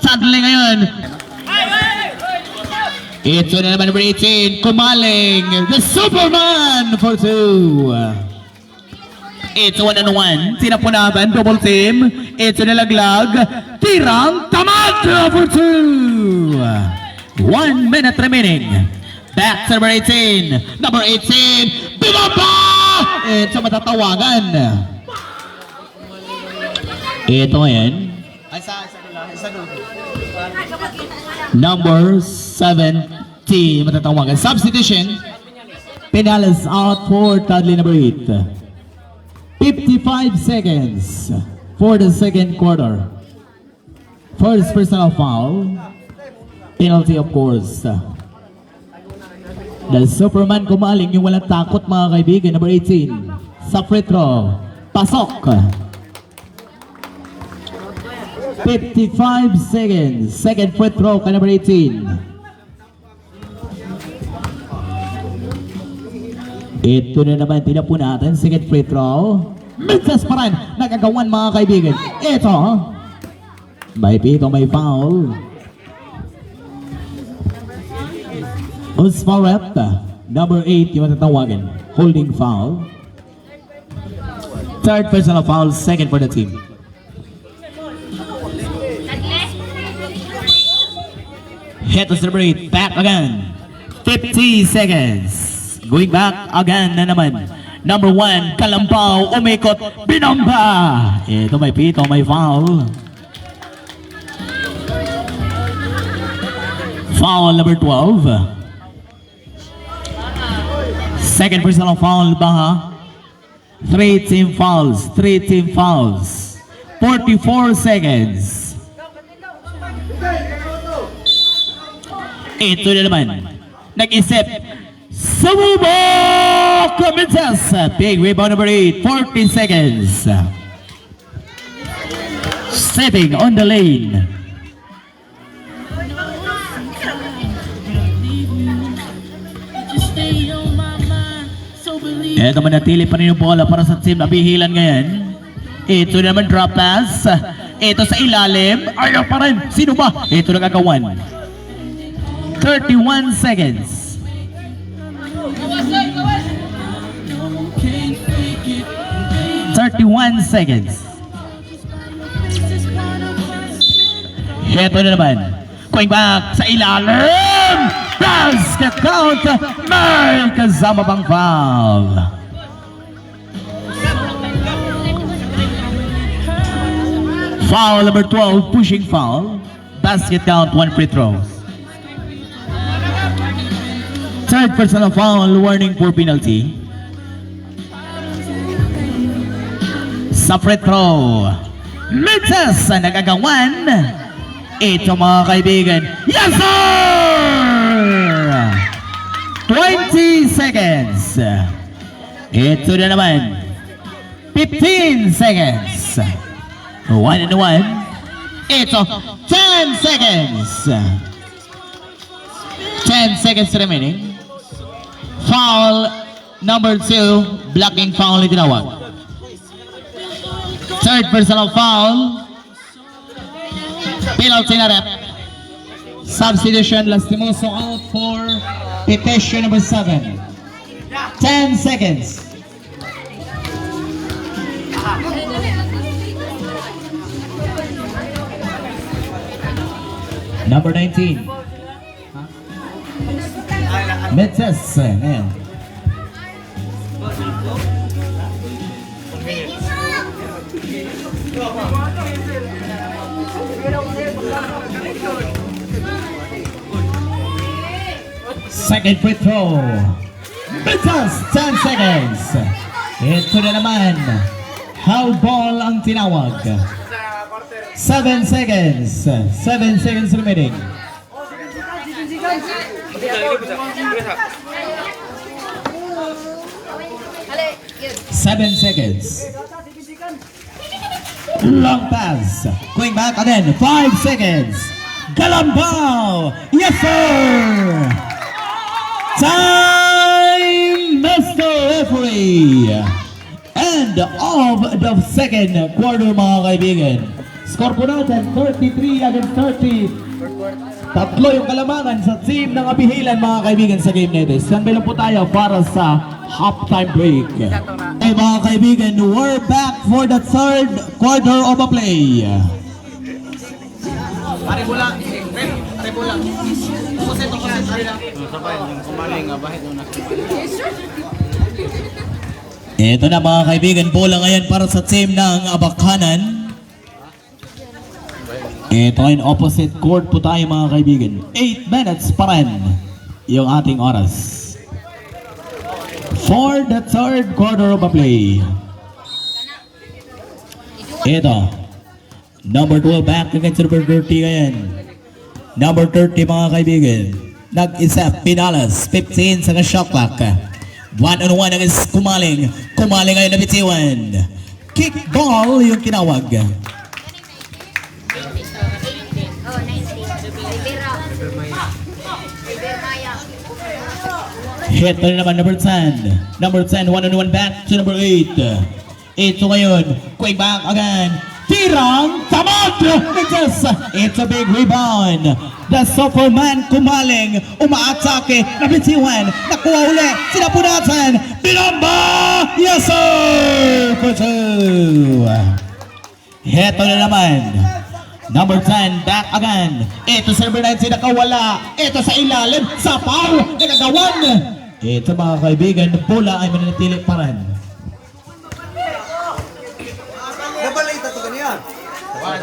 Sandali ngayon. Ito na naman number 18, Kumaling, the Superman for 2. It's 1-on-1, tinapunaban, double team. Ito nalaglag, tirang tamad for 2. 1 minute remaining. Back to number 18. Number 18, Binaba! Ito matatawagan. Ito ngayon. Number 17, matatawagan. Substitution. Penales out for Tadley number 8. 55 seconds for the second quarter. First personal foul. Penalty of course. The Superman Kumaling, yung walang takot mga kaibigan. Number 18. Sa free throw. Pasok. 55 seconds. Second free throw kay number 18. Ito na naman, tinapo natin. Second free throw. Midsas pa rin. Nagagawan mga kaibigan. Ito. May pito, may foul. Usparet. Number 8, yung matatawagan. Holding foul. Third personal foul. Second for the team. Hit to celebrate. Back again. 50 seconds. Going back again na naman. Number 1, Kalampaw. Umikot. Binamba. Ito may pito, may foul. Foul number 12. Second personal foul, Baha. 3 team fouls. 3 team fouls. 44 seconds. Ito na naman. Nag-isip. Sumubok! Midsas. Big rebound number 8. 40 seconds. Setting on the lane. Ito manatili pa rin yung bola para sa team na bihilan ngayon. Ito naman drop pass. Ito sa ilalim. Ayaw pa rin. Sino ba? Ito nagagawan. 31 seconds. Ito na naman. Going back sa ilalim. Basket count. May kasama bang foul. Foul number 12. Pushing foul. Basket count. 1 free throw. Third personal foul, warning for penalty. Sa free throw. Midsas sa nagagawan. Ito mga kaibigan. Yes sir! 20 seconds. Ito na naman. 15 seconds. 1-1. Ito. 10 seconds. 10 seconds remaining. Foul number 2, blocking foul ni tinawag. Third personal foul. Penalty na rep. Substitution, Lastimoso out for petition number 7. 10 seconds. Number 19. Midsas ngayon. Second free throw. Midsas, 10 seconds. Ito na naman. How ball ang tinawag. 7 seconds. 7 seconds remaining. 7 seconds. Long pass. Going back again. 5 seconds. Kalampaw. Yes, sir. Time, Mr. Referee. End of the second quarter, mga kaibigan. Score po natin, 33 against 30. Tatlo yung kalamangan sa team ng Abihilan, mga kaibigan, sa game na ito. Standby lang po tayo para sa halftime break. Okay, mga kaibigan, we're back for the third quarter of a play. Ito na, mga kaibigan, bola ngayon para sa team ng Abakanan. Ito ay opposite court po tayo, mga kaibigan. 8 minutes pa rin yung ating oras for the third quarter of a play. Ito, number 12 back against number 30 ngayon. Number 30, mga kaibigan, nag-isa Pinales, 15 sa shot clock. 1-on-1 against Kumaling. Kumaling ngayon na bitiwan. Kick ball yung kinawag. Hit na naman number 10. Number 10, 1-on-1 back to number 8. Ito ngayon, quick back again. Tirang tamad! It's a big rebound. The Superman Kumaling umaatake, nabitiwan, nakuha uli, sinapunatan, binamba! Yes sir! For two. Heto na naman. Number 10, back again. Ito sa number 9, nakawala. Ito sa ilalim, sa foul, nagagawan. Ito, mga kaibigan, bola ay mananatili pa rin. Nabalita to ganyan.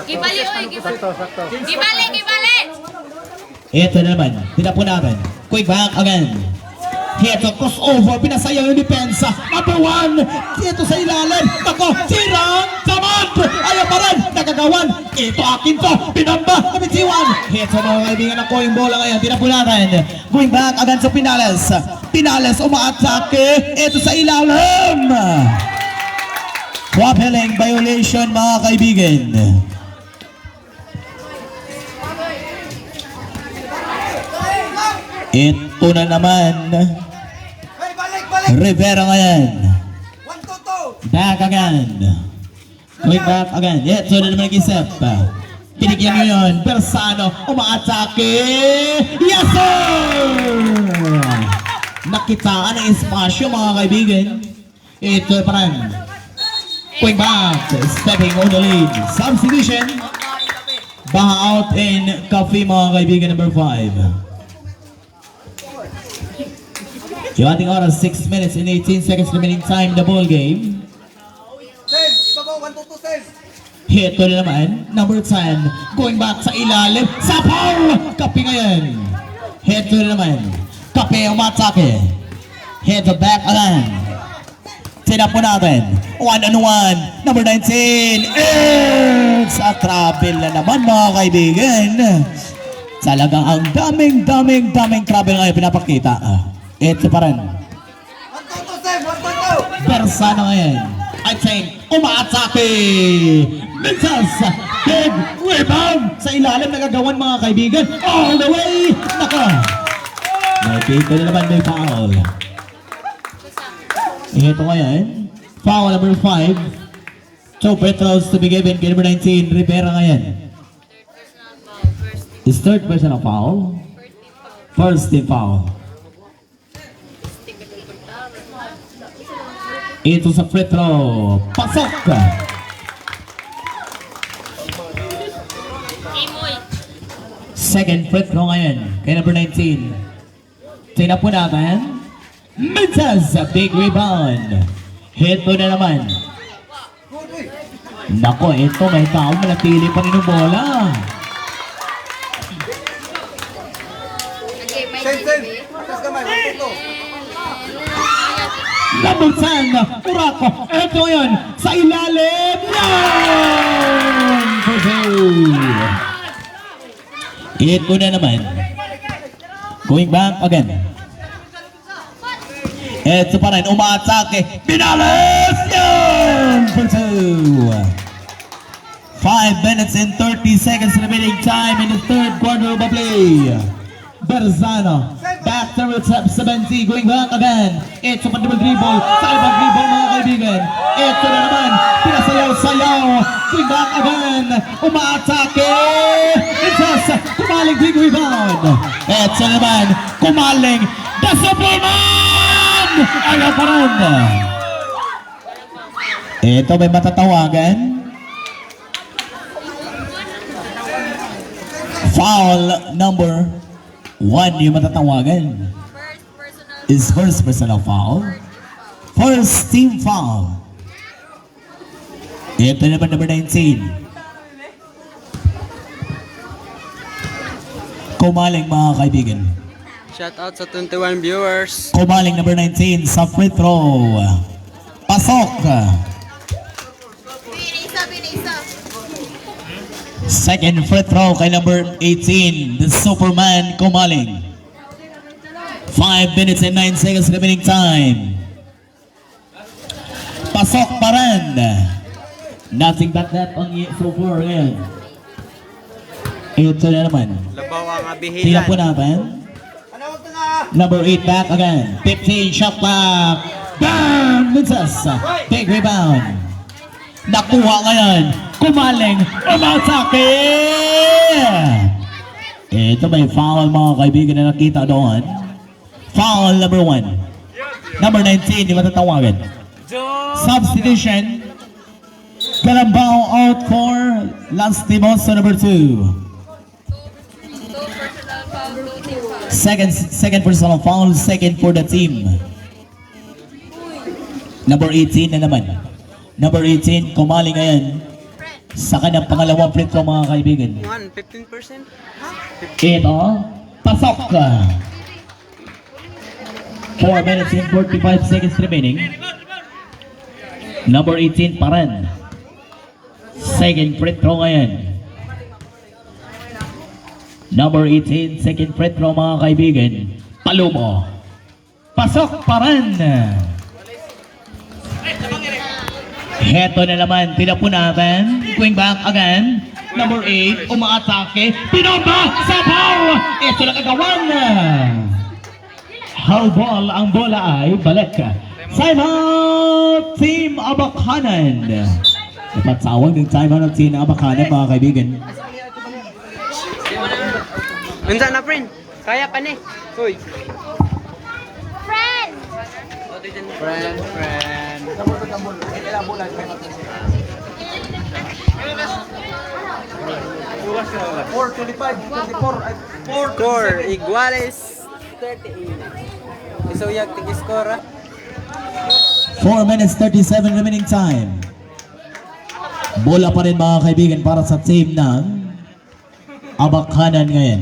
Gibali, oy, gibali. Gibali. Ito na naman, tinapunaban. Quick back again. Ito, crossover, pinasayang yung depensa. Number 1, ito sa ilalim. Ako, sirang, tamad. Ayaw pa rin, nagagawan. Ito akin to, pinamba, nabitiwan. Ito, mga kaibigan, ako yung bola ngayon, tinapunaban. Going back again sa Pinales. Pinales, umaatake. Ito sa ilalim. Wapeling violation, mga kaibigan. Ito na naman. Hey, balik! Rivera ngayon. 1-2-2. Back again. Going back again. Ito na naman nag-isip. Pinigyan nyo yun. Persano, umaatake. Yes, sir! Nakitaan ang espasyo, mga kaibigan. Ito pa rin. Going back. Stepping on the lead. Substitution. Baha out in Coffee, mga kaibigan, number 5. Yung ating oras, 6 minutes and 18 seconds remaining time, the ball game. Sen, ibabaw, 1-2-2, Sen. Hito na naman, number 10, going back sa ilalim, sa foul! Kapi ngayon. Hito na naman, Kapi umatake. Hito back again. Tinapo natin, 1-on-1, number 19, it's a trouble na naman, mga kaibigan. Talagang ang daming trouble ngayon pinapakita. Ito pa rin. 1-2-2, Sen, 1-2-2. Persano ngayon. I think, umaatake! Minsas! Big rebound! Sa ilalim nagagawan, mga kaibigan. All the way! Naka! Nakikita na naman may foul. Ito ngayon. Foul number 5. 2 free throws to be given. Number 19, Rivera ngayon. Is third personal foul? First team foul. Ito sa free throw. Pasok! Imoy. Second free throw ngayon. Kay number 19. Tingnan po natin. Minsas! Big rebound. Hito na naman. Nako, ito may tao manatili pa rin yung bola. Okay, may Sen, Sen, baby. atas kamay, 1-2-2. Number 10, Urako. Ito yun, sa ilalim. Yan! For two. Ito na naman. Going back again. Ito pa rin, umaatake. Pinales! Yan! For two. 5 minutes and 30 seconds remaining time in the third quarter of the play. Berzano. Back to reception 70, going back again. It's a double dribble. Sa ibang dribble mga kaibigan. Ito na naman, pinasayaw-sayaw. Going back again. Umaatake. It's us. Kumaling big rebound. Ito na naman, kumaling. The Superman! Ayaw pa rin. Ito may matatawagan. Foul number 1 yung matatawagan. Is first personal foul. First team foul. Ito naman number 19. Kumaling mga kaibigan. Shout out sa 21 viewers. Kumaling number 19 sa free throw. Pasok. Second free throw kay number 18, the Superman Kumaling. 5 minutes and 9 seconds remaining time. Pasok pa rin. Nothing but that on you so far ngayon. Ito na naman. Labaw ang Tingnan po abihilan. natin. Ano, huwag na nga. Number 8 back again. 15 shot clock. Bam! Vincent. Big rebound. Nakuha ngayon. Kumaling. Umatake! Ito may foul mga kaibigan na nakita doon. Foul number 1. Number 19, di matatawagan. Substitution. Galambao out for Lanstimoso number 2. Second personal foul, second for the team. Number 18 na naman. Number 18, Kumaling ngayon sa kanyang pangalawang free throw mga kaibigan. 15%? Ito, pasok. 4 minutes and 45 seconds remaining. Number 18 pa rin. Second free throw ngayon. Number 18, second free throw mga kaibigan. Palumo. Pasok pa rin. Heto na naman, tinapo natin. Going back again. Number 8, umaatake. Pinomba sa ball. Ito na kagawan. How ball, ang bola ay balik. Timeout, Team Abakanan. Napatawag ng timeout ng Team Abakanan mga kaibigan. Unsa na, friend? Kaya pa ni. Uy. Friend! Friend. 4 iguales 38. Isuyag tig-score. 4 minutes 37 remaining time. Bola pa rin mga kaibigan para sa team ng Abakanan ngayon.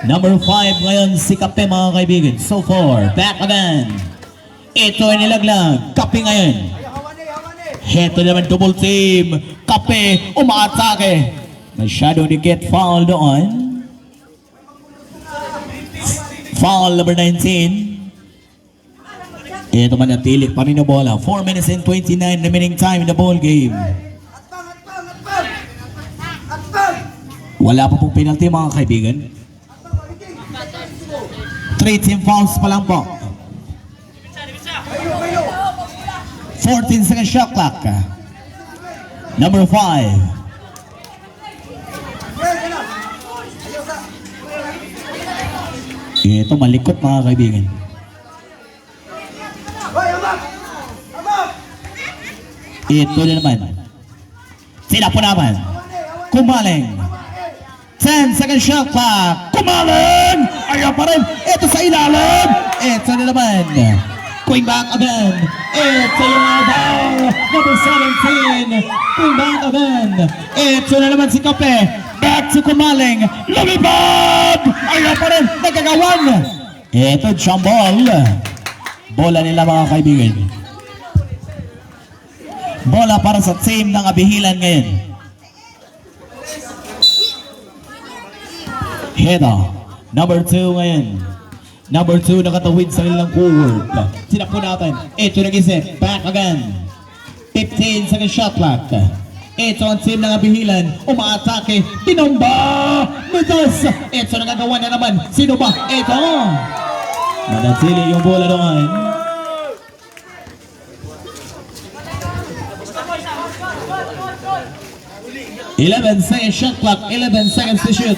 Number 5 ngayon si Kape mga kaibigan. So far, back again. Ito ay nilaglag. Kape ngayon. Heto naman double team. Kape umaatake. Masyado dikit foul doon. Foul number 19. Ito manatili pa rin na bola. 4 minutes and 29 remaining time in the ball game. Wala pa pong penalty mga kaibigan. 3 team fouls pa lang po. 14 second shot clock. Number 5. Ito malikot mga kaibigan. Ito na naman. Sila po naman. Kumaling. 10 second shot clock. Kumaling! Ayaw pa rin. Ito sa ilalim. Ito na naman. Going back again. Ito yung ball. Number 17. Going back again. Ito na naman si Kape. Back to Kumaling. Lumipad! Ayaw pa rin. Nagkagawan. Ito jump ball. Bola nila mga kaibigan. Bola para sa team ng Abihilan ngayon. Hedo, number 2 ngayon. Number 2 nakatawid sa kanilang forward. Sinapo natin. Ito nag-isip. Back again. 15 seconds shot clock. Ito ang team ng Abihilan. Umaatake. Tinomba! Mitos! Ito nagagawa na naman. Sino ba? Ito! Manatili yung bola doon. Eleven seconds shot clock. 11 seconds to shoot.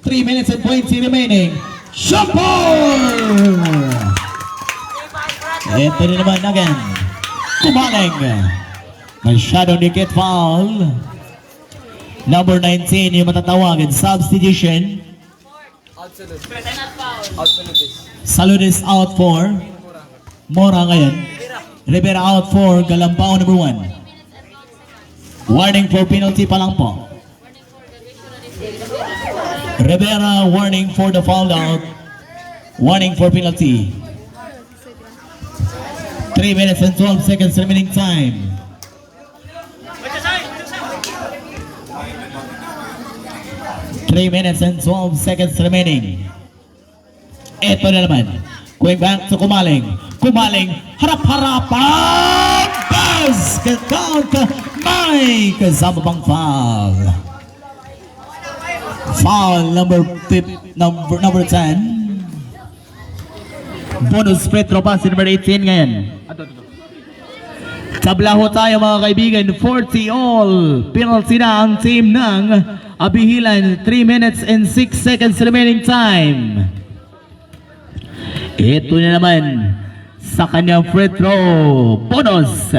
3 minutes and 20 remaining. Shot ball! Ito na naman again. Kumaling. Masyado dikit foul. Number 19 yung matatawagin. Substitution. Saludis out for Mora ngayon. Rivera out for Galampao number 1. Warning for penalty pa lang po. Rivera warning for the foul out. Warning for penalty. 3 minutes and 12 seconds remaining time. Three minutes and 12 seconds remaining. Ito na naman. Going back to Kumaling. Kumaling, harap-harapan! Basket count! May kasama pang foul. Foul number 10. Bonus free throw pass number 18 ngayon. Tablaho tayo mga kaibigan. 40 all. Penalty na ang team ng Abihilan. 3 minutes and 6 seconds remaining time. Ito na naman sa kanyang free throw. Bonus.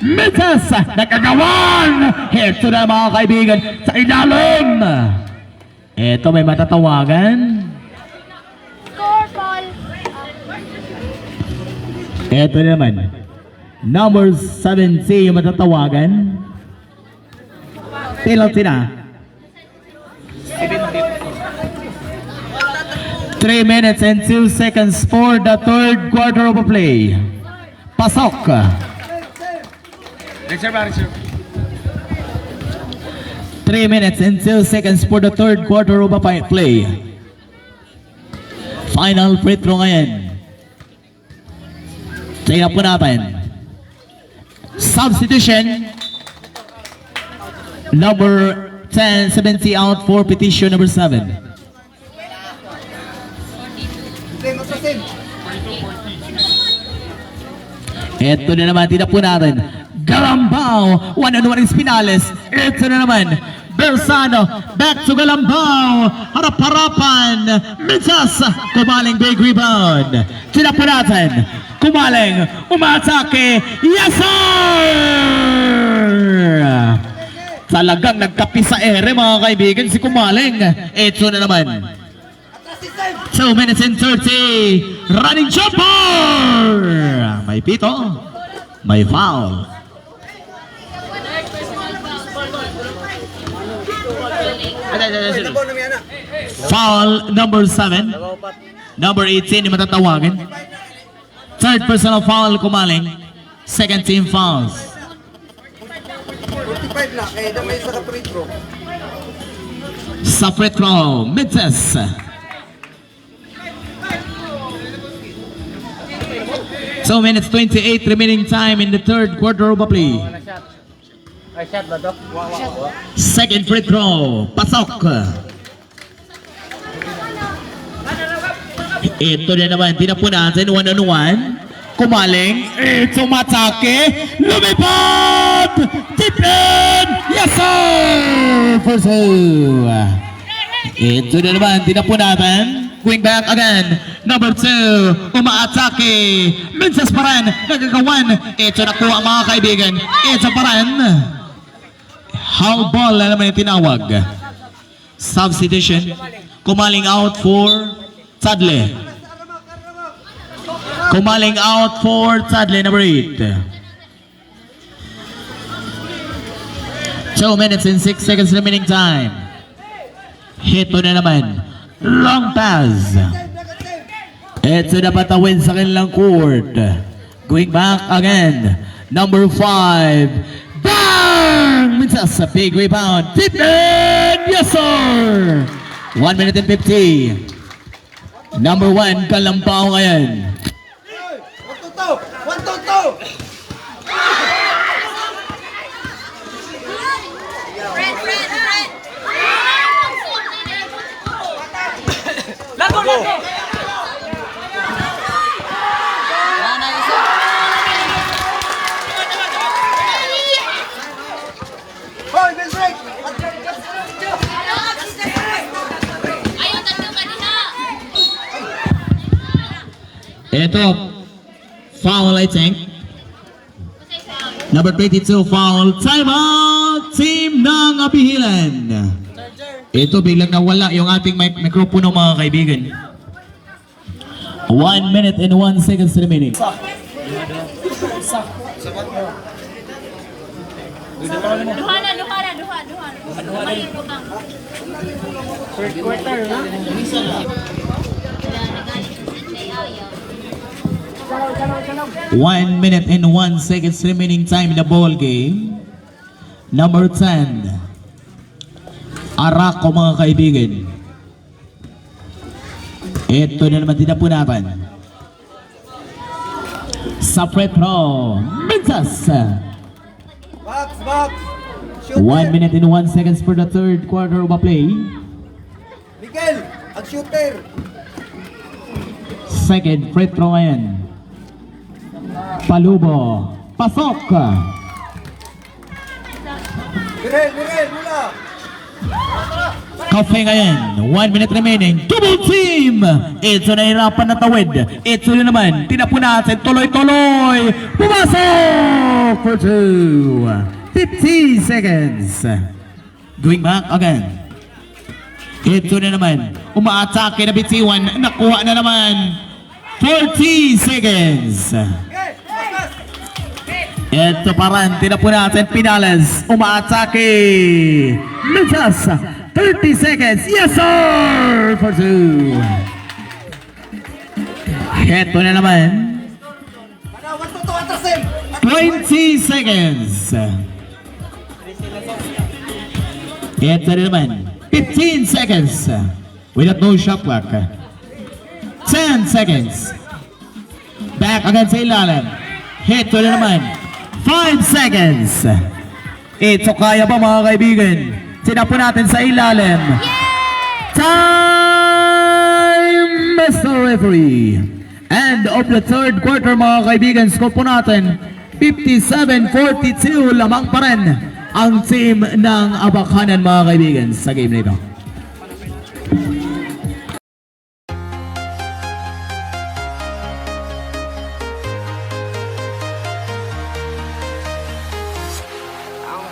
Mitas. Nakagawan. Ito na mga kaibigan sa ilalim. Ito may matatawagan. Score, Paul. Ito na naman. Number 7C yung matatawagan. Penalty na. 3 minutes and 2 seconds for the third quarter of play. Pasok. 3 minutes and 2 seconds for the third quarter of play. Final free throw ngayon. Tingnan po natin. Substitution. Number 10, 70 out for petition number 7. Ito na naman, tina po natin. Galambao, 1-on-1 is Pinales. Ito na naman, Bersano, back to Galambao. Harap-harapan, Mitas, Kumaling big rebound. Tina po natin, Kumaling, umatake, yes sir! Talagang nagkapi sa ere mga kaibigan si Kumaling. Ito na naman. 2 minutes and 30. Running jumper! May pito. May foul. Foul number 7. Number 18 yung matatawagin. Third personal foul Kumaling. Second team fouls. 45 na. Damay sa free throw. Sa free throw, Mites. So minutes 28 remaining time in the third quarter of play. Ay, shot ba to? Second free throw, pasok. Ito na naman, tinapunasan, 1-on-1. Kumaling, ito matake, lumipad! Tipin! Yes sir! For two. Ito na naman, tinapunasan. Going back again, number 2, umaatake, Minsas pa rin, nagagawan, ito nakuha mga kaibigan, ito pa rin. How ball na naman yung tinawag. Substitution, Kumaling out for Sadle. Kumaling out for Sadle, number 8. 2 minutes and 6 seconds remaining time. Ito na naman. Long pass. Ito na patawin sa kanilang court. Going back again. Number 5. Bang! Minsas sa big rebound. Tip in! Yes sir! 1 minute and 50. Number 1, Kalampao ngayon. 1-2-2! 1-2-2! Ito, foul I think. Number 22, foul. Time out, team ng Abihilan. Ito, biglang nawala yung ating mikropono mga kaibigan. 1 minute and 1 seconds remaining. Duha. Third quarter, ha? 1 minute and 1 seconds remaining time in the ball game. Number 10, Araco mga kaibigan. Ito na naman din po natin. Sa free throw, Mintas. Box. Shoot 1 minute and 1 seconds for the third quarter of a play. Miguel, ang shooter. Second free throw ngayon. Palubo. Pasok. Mirel, mula. Kafe ngayon. 1 minute remaining. Double team. Ito nahirapan na tawid. Ito na naman. Tinapunasan. Tuloy-tuloy. Pumasok for 2. 50 seconds. Going back again. Ito na naman. Umaatake na bitiwan. Nakuha na naman. 40 seconds. Ito pa rin, tinapunasan, Pinales, umaatake, Mintas, 30 seconds, yes sir, for 2. Ito na naman, 20 seconds. Ito na naman, 15 seconds, without no shot clock. 10 seconds, back again sa ilalim. Ito na naman, 5 seconds. Ito kaya ba mga kaibigan? Sinapo natin sa ilalim. Time, Mr. Referee. End of the third quarter mga kaibigan. Score po natin 57-42. Lamang pa rin ang team ng Abakanan mga kaibigan sa game nito.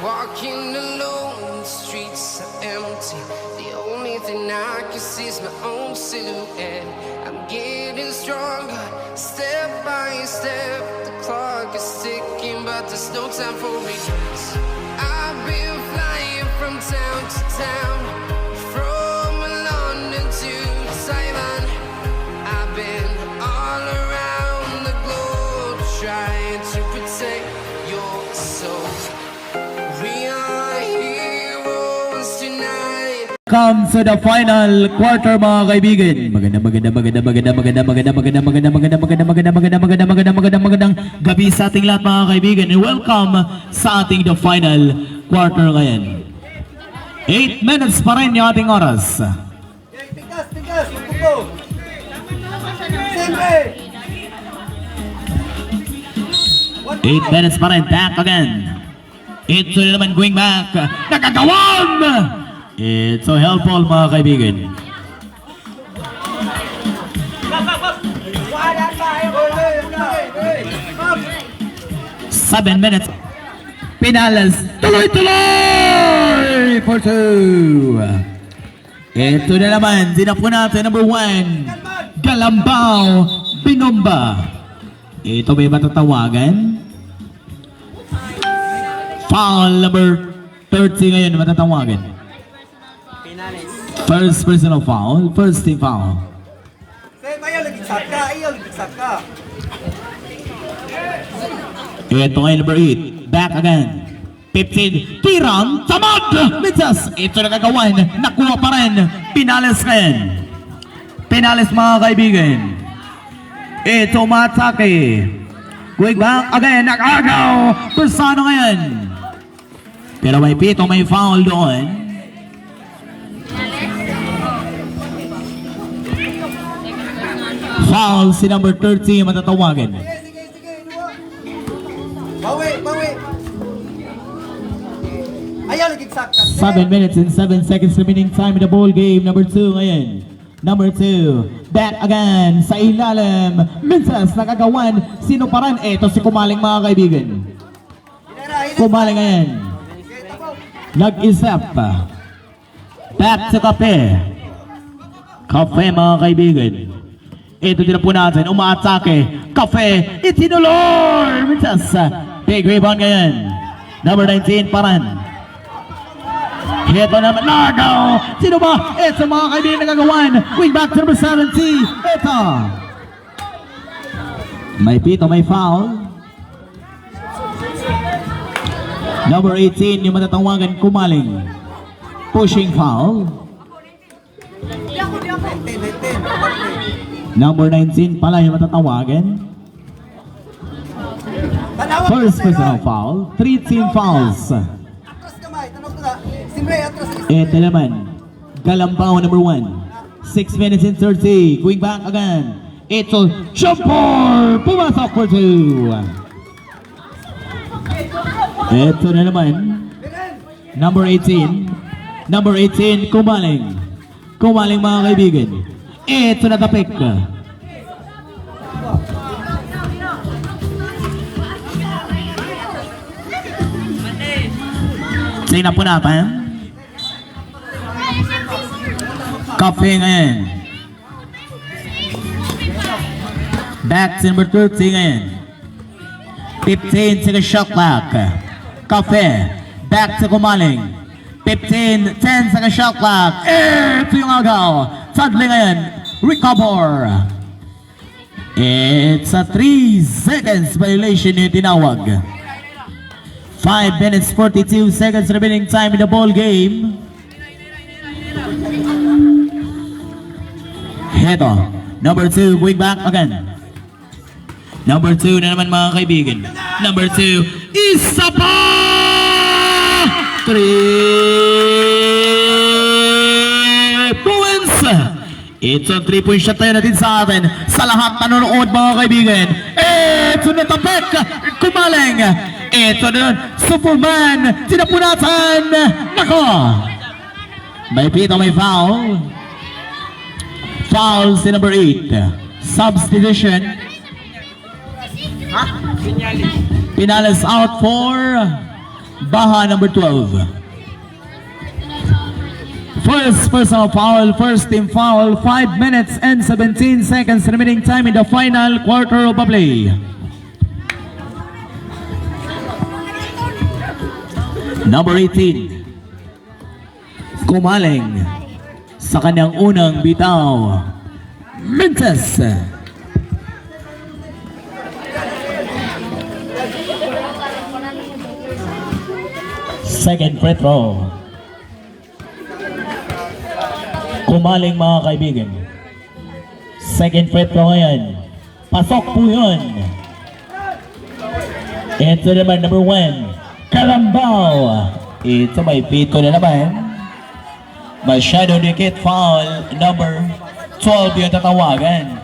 Walking alone, the streets are empty. The only thing I can see is my own silhouette. I'm getting stronger, step by step. The clock is ticking, but there's no time for regrets. I've been flying from town to town, from London to Taiwan. I've been all around the globe trying to protect your soul. Come to the final quarter mga kaibigan. Magandang gabi sa ating lahat mga kaibigan and welcome sa ating the final quarter ngayon. 8 minutes pa rin yung ating oras. Tigas, tutupo. Siyempre. 8 minutes pa rin, back again. Ito na naman going back. Nakagawang! It's so helpful mga kaibigan. Seven minutes. Pinales. Tuloy-tuloy for 2. Ito na naman. Sinapo natin number 1. Galambao. Binomba. Ito may matatawagan. Foul number 30 ngayon matatawagan. First personal foul, first team foul. Ayaw lagi saka. Ito ngayon number 8, back again. 15, tirang, tamad! Mintas, ito nagagawan, nakuha pa rin. Pinales ngayon. Pinales mga kaibigan. Ito matake. Quick back again, nakagaw. Persano ngayon. Pero may pito, may foul doon. Foul si number 30 matatawagan. Sige. Bawi. Ayaw lagi saka. 7 minutes and 7 seconds remaining time in the ball game. Number 2 ngayon. Number 2, Back again sa ilalim. Minces nakagawan. Sino pa rin? Ito si Kumaling mga kaibigan. Kumaling ngayon. Nag-isip. Back to Cafe. Cafe mga kaibigan. Ito din po natin. Umaatake. Cafe. Itinulor. Minces. Big rebound ngayon. Number 19 pa rin. Ito naman, Largo! Sino ba? Ito mga kaibigan nagagawan. Wing back to number 70. Ito. May pito, may foul. Number 18, yung matatawagan Kumaling. Pushing foul. Number 19 pala yung matatawagan. First personal foul. 3 team fouls. Atras kamay, tanong ko na. Simbre, atras. Ito naman, Galambao number 1. 6 minutes and 30. Going back again. Ito, jumper! Pumasok for 2. Ito na naman, number 18. Number 18, Kumaling. Kumaling mga kaibigan. Ito na tapik. Tingnan po natin. Cafe ngayon. Back to number 30 ngayon. 15 to the shot clock. Cafe. Back to Kumaling. 15, 10 sa shot clock. Ito yung agaw. Sadly ngayon. Recover. It's a 3 seconds violation yung tinawag. 5 minutes 42 seconds remaining time in the ball game. Heto, number 2 going back again. Number 2 na naman mga kaibigan. Number 2, isa pa! 3 points! It's a 3-point shot tayo natin sa atin. Sa lahat nanonood mga kaibigan. Ito na tapik! Kumaling! Ito na, Superman! Sinapunatan! Nako! May pito, may foul. Foul si number 8. Substitution. Pinales out for Baha number 12. First personal foul, first team foul. 5 minutes and 17 seconds remaining time in the final quarter of the play. Number 18, Kumaling sa kanyang unang bitaw, Minces. Second free throw. Kumaling mga kaibigan. Second free throw ngayon. Pasok po yun. Ito naman number 1. Galambao. Ito may pito na naman. Masyado dikit foul. Number 12 yung tatawagan.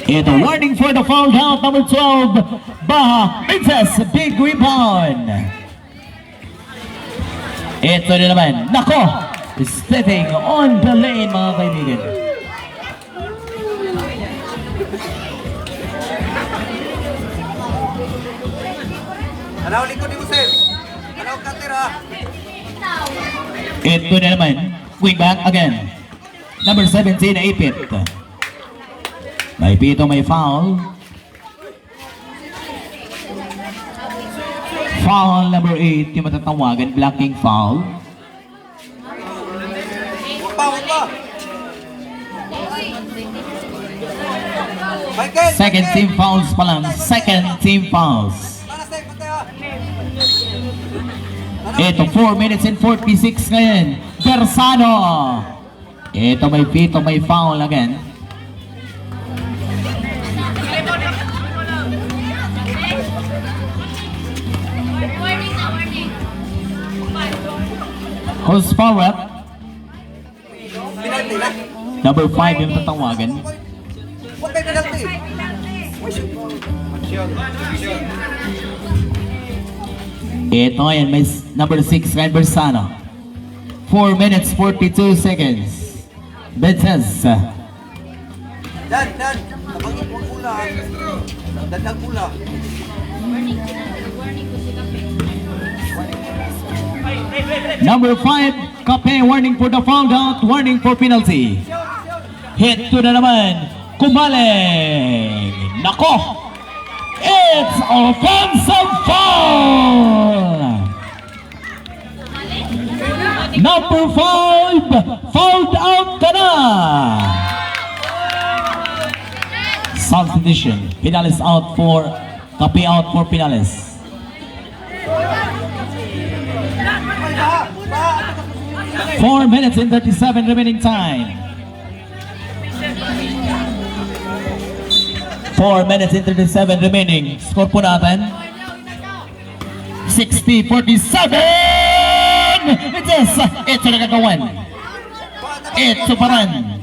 Ito warning for the foul down. Number 12. Baha. Minces. Big rebound. Ito na naman. Nako. Stepping on the lane mga kaibigan. Ano likod ni Musem? Ano katira? Ito na naman. Wing back again. Number 17, Ipit. May pito, may foul. Foul number 8, yung matatawagan, blocking foul. Huwag pa. Michael! Second team fouls pa lang. Second team fouls. Para sa ikot tayo. Ito, 4 minutes and 46 ngayon. Bersano. Ito may pito, may foul again. Who's foul rep? Penalty na. Number 5 yung tatawagan. Huwag kayo penalty. Ito ngayon, may number 6 kay Bersano. 4 minutes 42 seconds. Benses. Dan. Abangin mo kulang. Dadang kulang. Number 5, Kape, warning for the foul out, warning for penalty. Hit to na naman, Kumaling. Nako! It's offensive foul! Number 5, fouled out ka na! Substitution, Pinales out for, Kape out for Pinales. 4 minutes and 37 remaining time. 4 minutes and 37 remaining. Score po natin. 60-47! Ito nagagawan. Ito paran.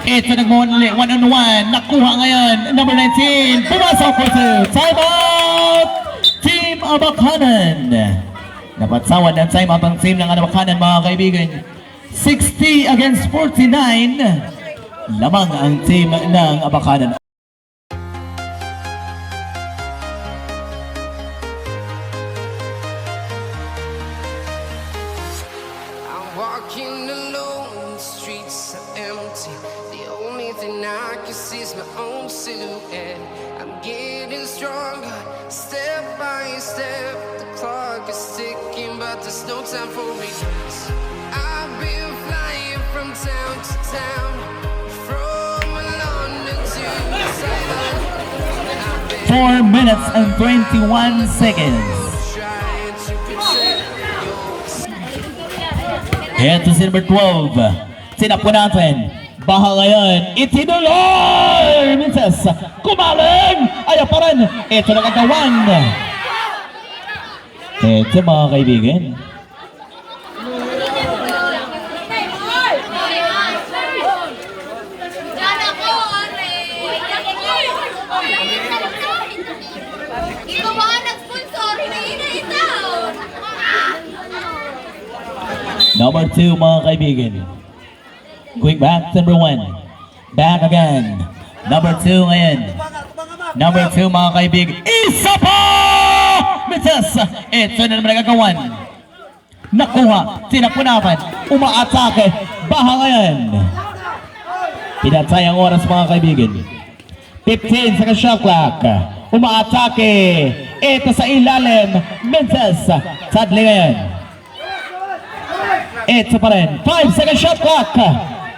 Ito nagmawali. 1-on-1. Nakuha ngayon. Number 19. Pumasok po sa time out. Team Abakanan. Napatsawan ng time out ang team ng Abakanan, mga kaibigan. 60 against 49. Lamang ang team ng Abakanan. I'm walking alone, the streets are empty. The only thing I can see is my own silhouette. I'm getting stronger, step by step. The clock is ticking, but there's no time for regrets. I've been flying from town to town, from London to Taiwan. 4 minutes and 21 seconds. Trying to protect Ito si number 12. Sinapo natin. Baha ngayon. Itinuloy! Minces. Kumaling! Ayaw pa rin. Ito nagagawan. Ito mga kaibigan. Ito ba nag-sponsor? Hinahinay Number 2 mga kaibigan. Going back to number 1. Back again. Number 2 ngayon. Number 2 mga kaibigan. Isa pa! Minces. Ito na naman nagagawan. Nakuha. Sinapunapan. Umaatake. Baha ngayon. Pinatay ang oras mga kaibigan. 15 sa shot clock. Umaatake. Ito sa ilalim. Minces. Sadly ngayon. Ito pa rin. 5 second shot clock.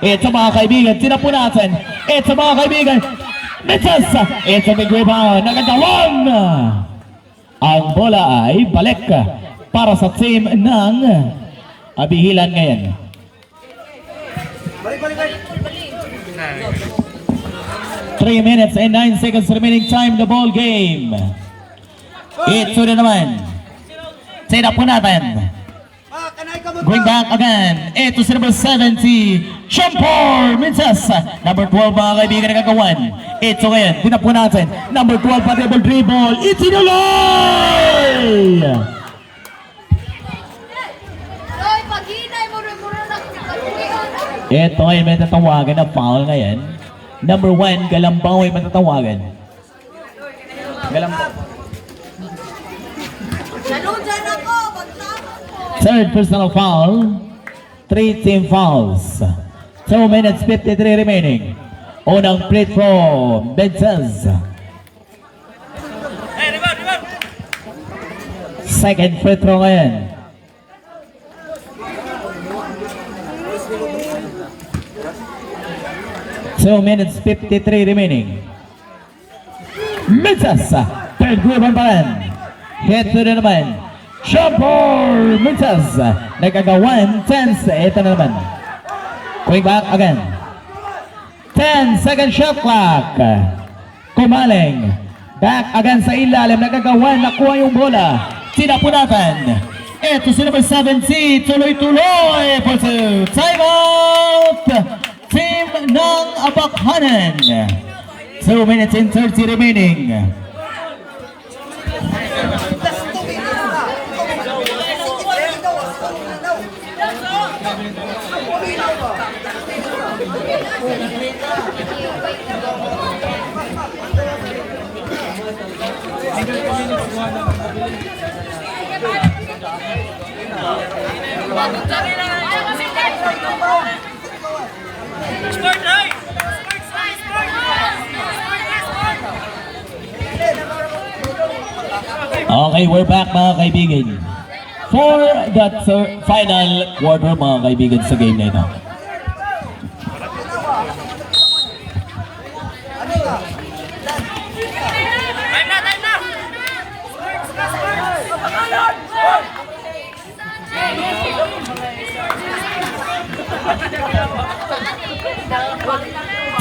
Ito mga kaibigan. Tinapo natin. Ito mga kaibigan. Minces. Ito may rebound. Nagagawang. Ang bola ay balik para sa team ng Abihilan ngayon. Balik. 3 minutes and 9 seconds remaining time the ball game. Ito na naman. Tinapo natin. Kanay ka mo. Going back again. Ito si number 70. Jumper! Minces. Number 12 mga kaibigan nagagawan. Ito ngayon. Tinapo natin. Number 12 pa dribble. Itinuloy! Loy, paghinay mo rin na Ito ngayon may tatawagan na foul ngayon. Number 1, Galambaw ay matatawagan. Galambaw. Saludyan ako, magsama ko. Third personal foul. 3 team fouls. 2 minutes 53 remaining. Unang free throw. Benses. Second free throw ngayon. Two minutes 53 remaining. Minces. Third rebound pa rin. Hit to na naman. Jumper! Minces. Nagagawan. 10. Ito na naman. Going back again. 10 second shot clock. Kumaling. Back again sa ilalim. Nagagawan. Nakuha yung bola. Tinapo natin. Ito si number 70. Tuloy-tuloy. For two. Time out! Team ng Abakhanan. 2 minutes and 30 remaining. Okay, we're back mga kaibigan. For the final quarter mga kaibigan sa game na ito.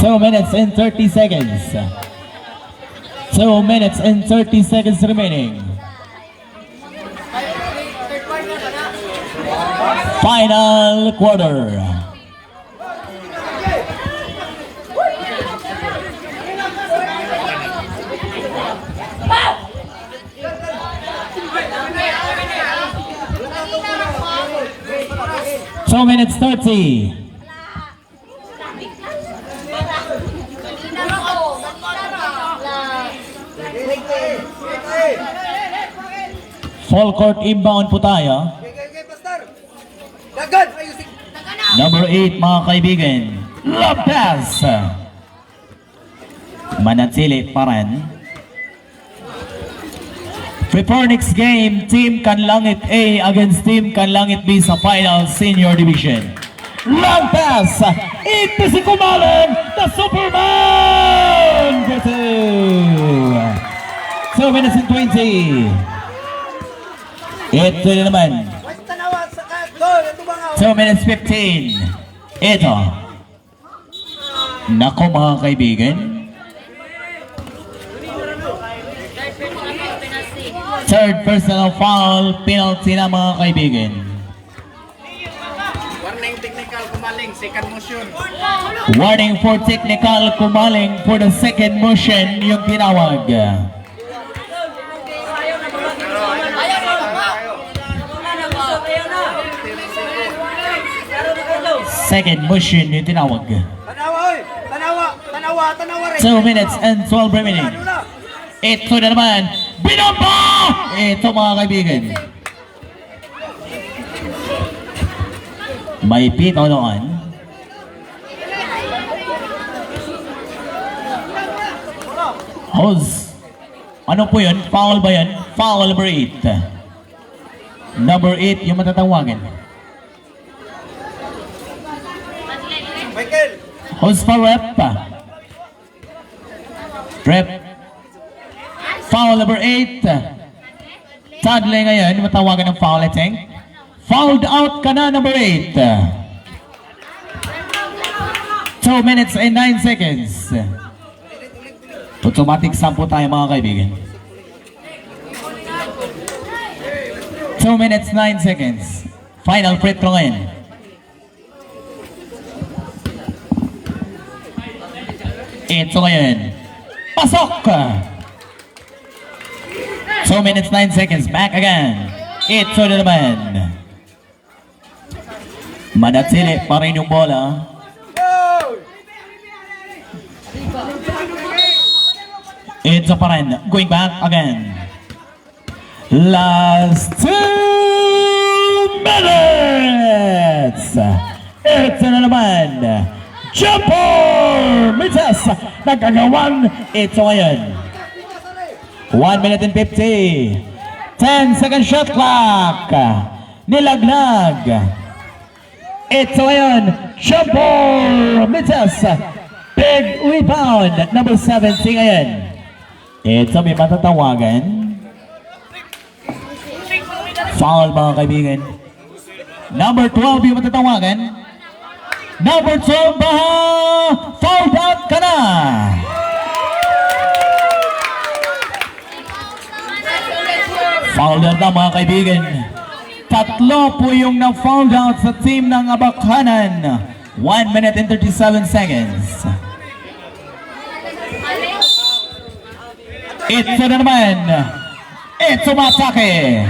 Two minutes and 30 seconds. 2 minutes and 30 seconds remaining. Final quarter. Two minutes 30. Full court inbound po tayo. Okay, pastor. Dagan, ayusin. Number 8 mga kaibigan, Lopez. Manatili pa rin. Prepare next game, Team Kanlangit A against Team Kanlangit B sa final senior division. Lopez, ito si Kumalan, the Superman! 2 minutes and 20. Ito na naman. Wait, tanawa sa goal. Ito ba nga? 2 minutes 15. Ito. Nako mga kaibigan. Third personal foul penalty na mga kaibigan. Warning technical, kumaling. Second motion. Warning for technical, kumaling for the second motion yung tinawag. Second motion yung tinawag. Tanawa, oy. Tanawa rin. 2 minutes and 12 remaining. Ito na naman. Binombo! Ito mga kaibigan. May pitaw noon. Hose. Ano po yun? Foul ba yun? Foul number 8. Number 8 yung matatawagan. Michael. Hose pa rep. Rep. Foul number 8. Tadley ngayon, matawagan ng foul, I think. Fouled out ka na, number 8. 2 minutes and 9 seconds. Automatic sampo tayo mga kaibigan. 2 minutes 9 seconds. Final free throw ngayon. Ito ngayon. Pasok! 2 minutes 9 seconds. Back again. Ito na naman. Manatili pa rin yung bola. Ito pa rin. Going back again. Last 2 minutes. Ito na naman. Jumper! Mitas! Nagkagawan. Ito ngayon. 1 minute and 50. 10 second shot clock. Nilaglag. Ito ngayon. Jumper! Mitas! Big rebound. Number 70 ngayon. Ito may matatawagan. Foul mga kaibigan. Number 12 yung matatawagan. Number 12 baha! Fouled out ka na! Fouled out na mga kaibigan. Tatlo po yung na-fouled out sa team ng Abakanan. 1 minute and 37 seconds. Ito na naman. Ito matake.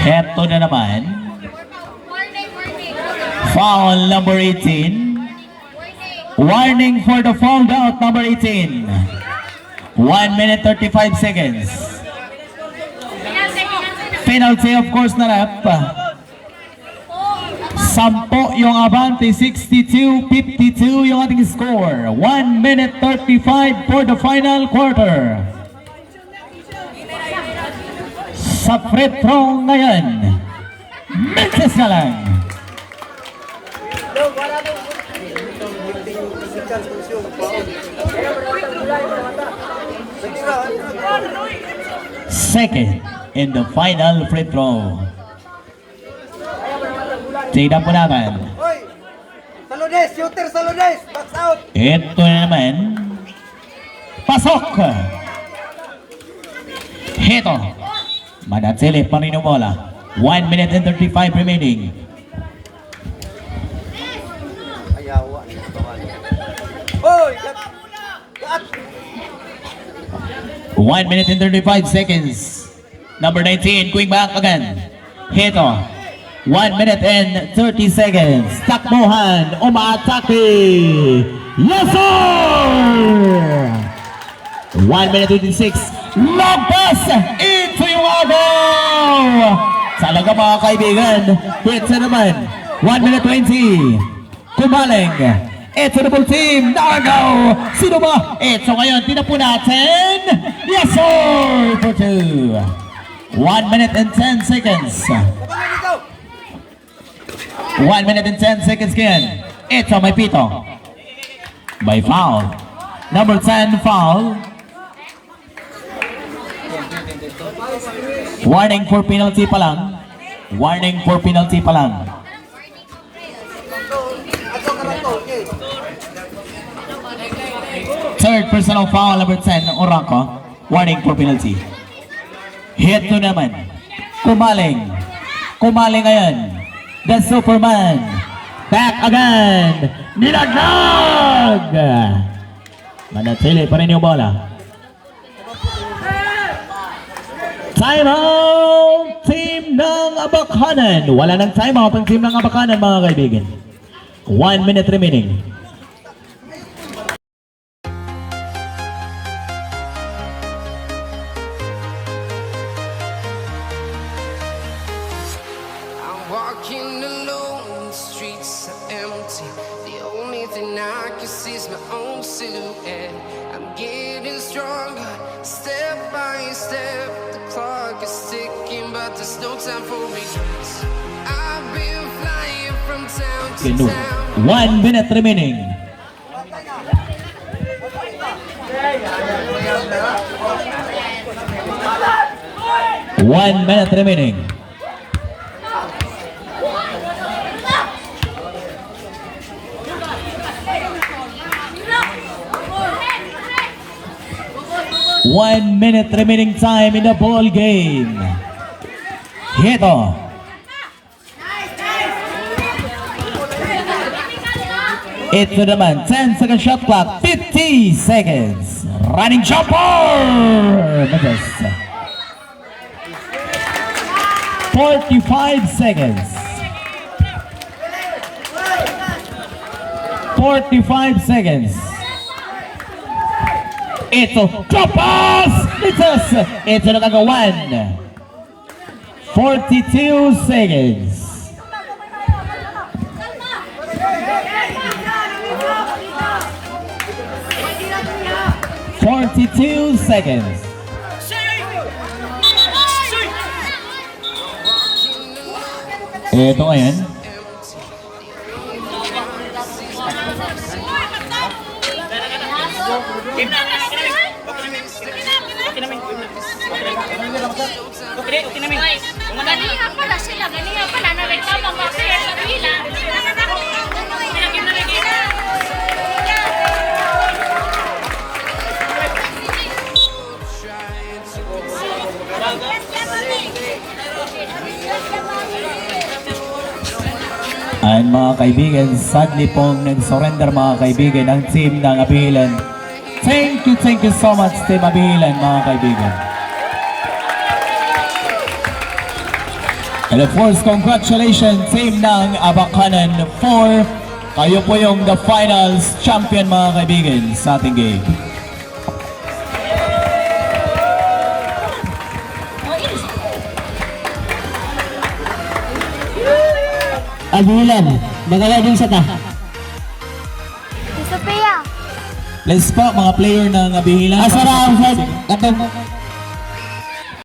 Ito na naman. Foul number 18. Warning for the fouled out number 18. 1 minute 35 seconds. Penalty of course na rep. 10 yung abante, 62-52 yung ating score. 1 minute 35 for the final quarter. Sa free throw ngayon, Memphis na lang. Second in the final free throw. Tignan po naman. Hoy! Salones! Shooter Salones! Box out! Ito na naman. Pasok! Ito. Manatili pa rin yung bola. 1 minute and 35 remaining. Ayawa. Hoy! Gat! 1 minute and 35 seconds. Number 19, going back again. Ito. 1 minute and 30 seconds. Takbuhan, umaatake. Yes, sir! 1 minute 26. Long pass into yung agaw. Talaga mga kaibigan. Hits na naman. 1 minute 20. Kumaling. Ito na po team. Nagaw. Sino ba? Ito ngayon. Tina po natin. Yes, sir! For 2. 1 minute and 10 seconds. 1 minute and 10 seconds again. Ito may pito. By foul. Number 10 foul. Warning for penalty pa lang. Warning for penalty pa lang. Third personal foul, number 10, Orangco. Warning for penalty. Hit to naman. Kumaling. Kumaling ngayon. The Superman. Back again. Nilaglag. Manatili pa rin yung bola. Timeout, team ng Abakanan. Wala nang timeout ang team ng Abakanan, mga kaibigan. 1 minute remaining. I'm walking alone, the streets are empty. The only thing I can see is my own silhouette. I'm getting stronger, step by step. The clock is ticking, but there's no time for regrets. I've been flying from town to Ganun. town. 1 minute remaining. One minute remaining. One minute remaining time in the ball game. Hito. Ito naman, 10 second shot clock, 50 seconds. Running jumper! Magas. 45 seconds. 45 seconds. Ito, drop pass! Ito na kagawan. 42 seconds. 42 seconds. Ito ngayon. Ganihan pala sila, ganihan pala. Nareklamo ba sila sa pila? Ayan mga kaibigan, sadly pong nag-surrender mga kaibigan ang team ng Abilan. Thank you so much team Abilan mga kaibigan. And of course, congratulations team ng Abakanan 4. Kayo po yung the finals champion mga kaibigan sa ating game. Aguilan, magala din sa ta. Sophia. Let's po mga player ng Abihilan. Asara ang katong